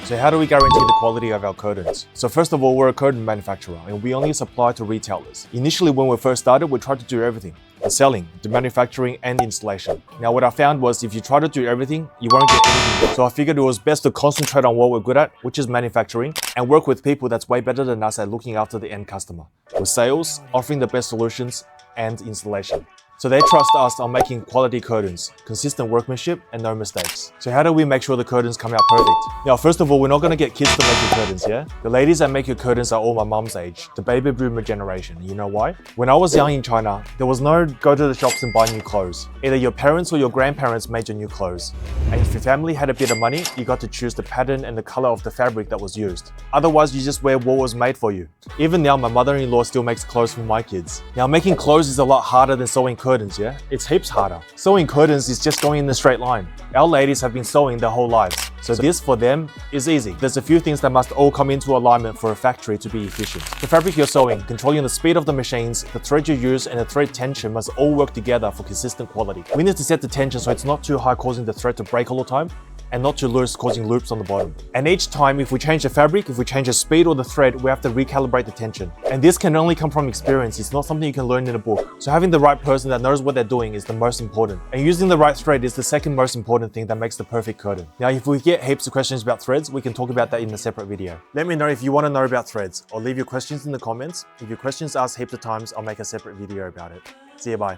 So how do we guarantee the quality of our curtains? So first of all, we're a curtain manufacturer and we only supply to retailers. Initially, when we first started, we tried to do everything. The selling, the manufacturing, and the installation. Now what I found was if you try to do everything, you won't get anything. So I figured it was best to concentrate on what we're good at, which is manufacturing, and work with people that's way better than us at looking after the end customer. With sales, offering the best solutions, and installation. So they trust us on making quality curtains, consistent workmanship, and no mistakes. So how do we make sure the curtains come out perfect? Now, first of all, we're not gonna get kids to make your curtains, yeah? The ladies that make your curtains are all my mom's age, the baby boomer generation. You know why? When I was young in China, there was no go to the shops and buy new clothes. Either your parents or your grandparents made your new clothes. And if your family had a bit of money, you got to choose the pattern and the color of the fabric that was used. Otherwise, you just wear what was made for you. Even now, my mother-in-law still makes clothes for my kids. Now, making clothes is a lot harder than sewing curtains, yeah? It's heaps harder. Sewing curtains is just going in a straight line. Our ladies have been sewing their whole lives. So this for them is easy. There's a few things that must all come into alignment for a factory to be efficient. The fabric you're sewing, controlling the speed of the machines, the thread you use, and the thread tension must all work together for consistent quality. We need to set the tension so it's not too high causing the thread to break all the time, and not too loose causing loops on the bottom. And each time, if we change the fabric, if we change the speed or the thread, we have to recalibrate the tension. And this can only come from experience. It's not something you can learn in a book. So having the right person that knows what they're doing is the most important. And using the right thread is the second most important thing that makes the perfect curtain. Now, if we get heaps of questions about threads, we can talk about that in a separate video. Let me know if you want to know about threads, or leave your questions in the comments. If your questions asked heaps of times, I'll make a separate video about it. See you, bye.